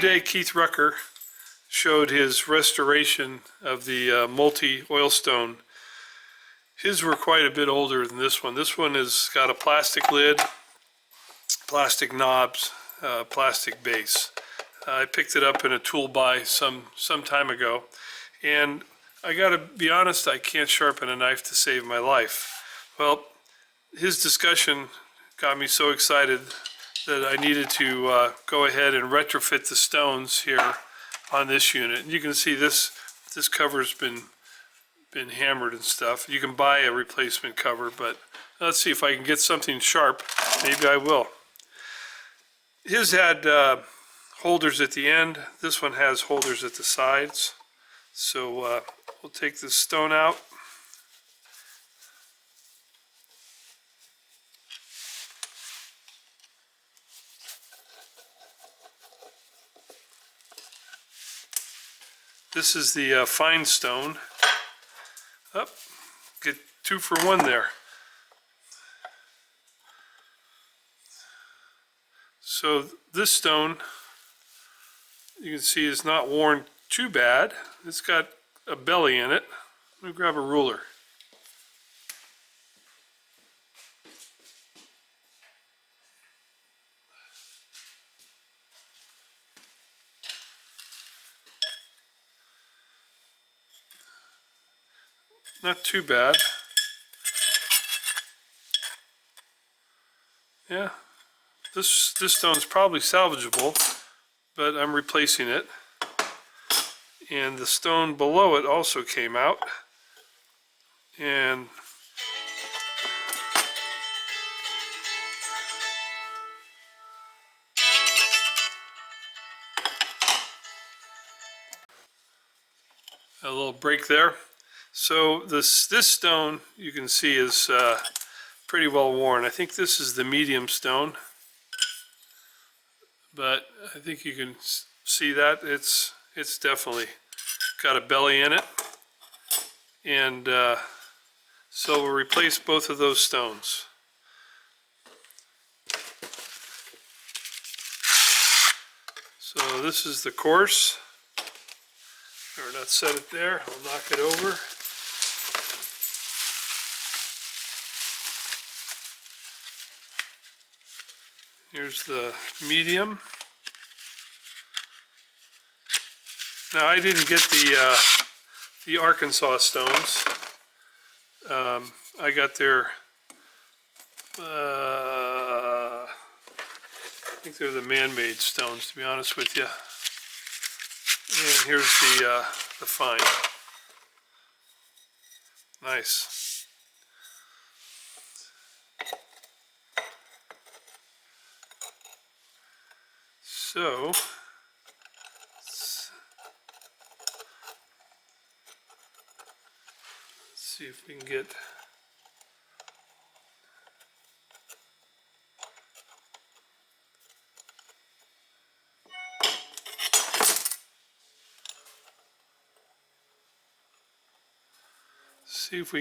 day Keith Rucker showed his restoration of the multi-oilstone. His were quite a bit older than this one. This one has got a plastic lid, plastic knobs, plastic base. I picked it up in a tool buy some time ago, and I gotta be honest, I can't sharpen a knife to save my life. Well, his discussion got me so excited that I needed to go ahead and retrofit the stones here on this unit. And you can see this cover's been hammered and stuff. You can buy a replacement cover, but let's see if I can get something sharp. Maybe I will. His had holders at the end. This one has holders at the sides. So we'll take this stone out. This is the fine stone. Oh, get 2 for 1 there. So this stone, you can see, is not worn too bad. It's got a belly in it. Let me grab a ruler. Not too bad. Yeah, this stone's probably salvageable, but I'm replacing it. And the stone below it also came out. And a little break there. So this stone, you can see, is pretty well worn. I think this is the medium stone, but I think you can see that it's definitely got a belly in it. And so we'll replace both of those stones. So this is the course. Or not set it there, I'll knock it over. Here's the medium. Now I didn't get the Arkansas stones. I got their, I think they're the man-made stones, to be honest with you. And here's the fine. Nice. So let's see if we can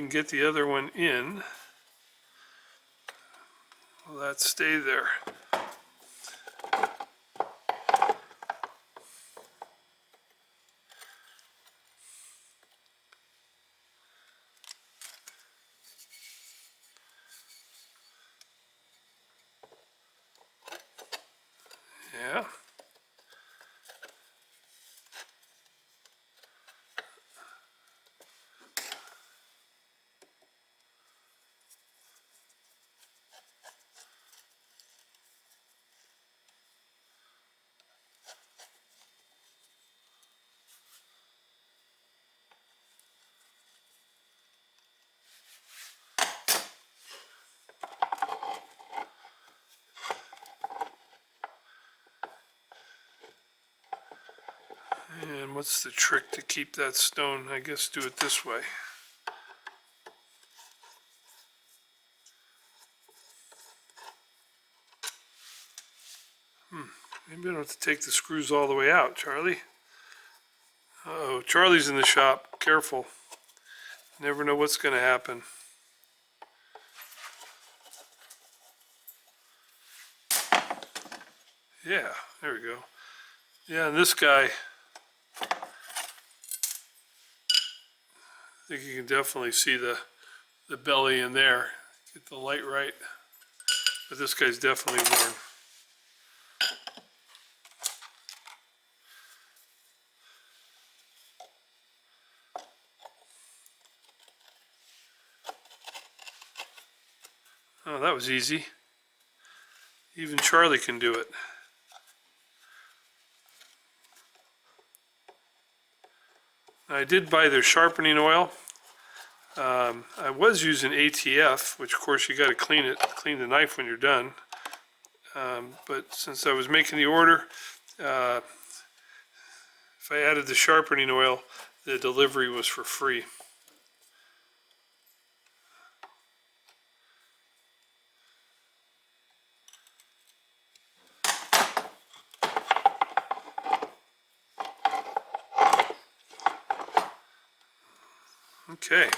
get the other one in. Will that stay there? Yeah. And what's the trick to keep that stone? I guess do it this way. Maybe I don't have to take the screws all the way out, Charlie. Uh-oh, Charlie's in the shop. Careful. Never know what's going to happen. Yeah, there we go. Yeah, and this guy, I think you can definitely see the belly in there. Get the light right. But this guy's definitely worn. Oh, that was easy. Even Charlie can do it. I did buy their sharpening oil. I was using ATF, which of course you got to clean the knife when you're done. But since I was making the order, if I added the sharpening oil, the delivery was for free. Okay.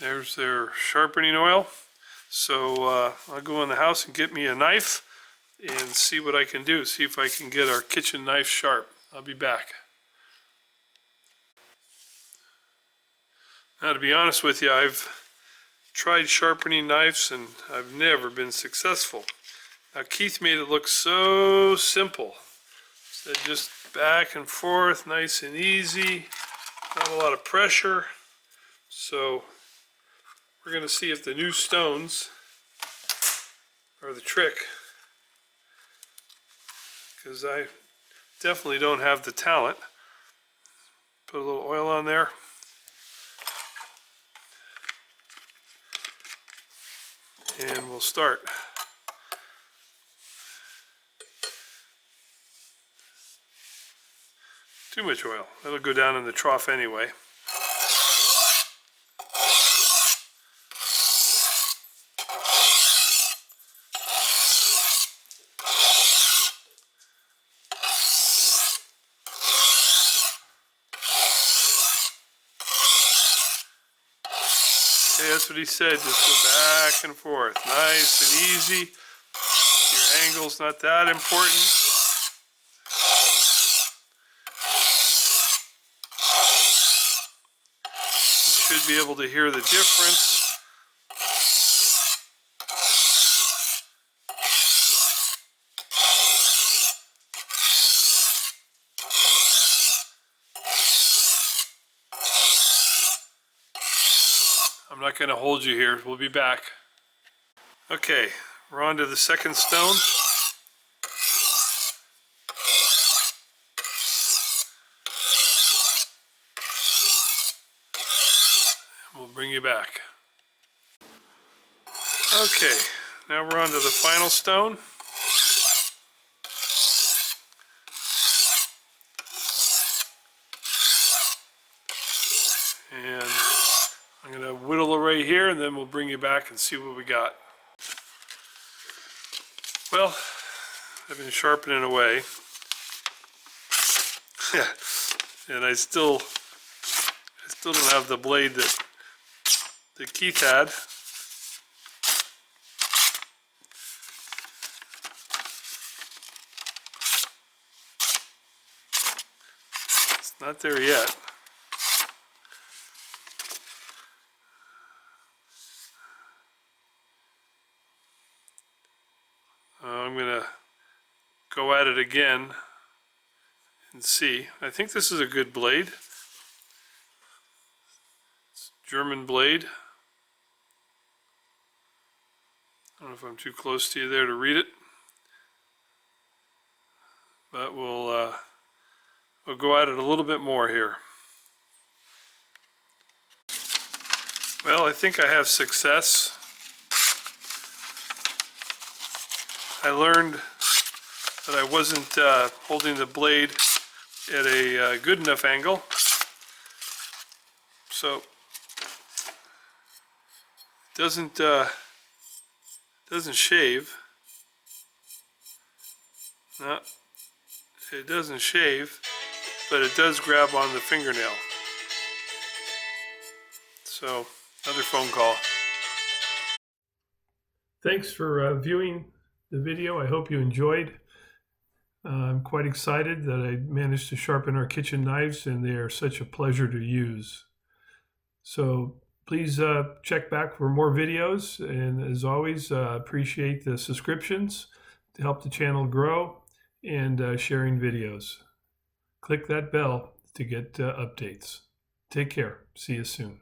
There's their sharpening oil. So I'll go in the house and get me a knife and see what I can do. See if I can get our kitchen knife sharp. I'll be back. Now, to be honest with you, I've tried sharpening knives and I've never been successful. Now, Keith made it look so simple. So just back and forth, nice and easy, not a lot of pressure. So we're going to see if the new stones are the trick, because I definitely don't have the talent. Put a little oil on there. And we'll start. Too much oil. That'll go down in the trough anyway. Okay, that's what he said. Just go back and forth. Nice and easy. Your angle's not that important. You should be able to hear the difference. I'm not going to hold you here. We'll be back. Okay, we're on to the second stone. We'll bring you back. Okay, now we're on to the final stone. And I'm going to whittle right here, and then we'll bring you back and see what we got. Well, I've been sharpening away. And I still don't have the blade that Keith had. It's not there yet. I'm going to go at it again and see. I think this is a good blade. It's a German blade. I don't know if I'm too close to you there to read it, but we'll go at it a little bit more here. Well, I think I have success. I learned that I wasn't holding the blade at a good enough angle. So it doesn't shave. No, it doesn't shave, but it does grab on the fingernail. So another phone call. Thanks for viewing the video. I hope you enjoyed. I'm quite excited that I managed to sharpen our kitchen knives, and they are such a pleasure to use. So please check back for more videos, and as always, appreciate the subscriptions to help the channel grow, and sharing videos. Click that bell to get updates. Take care. See you soon.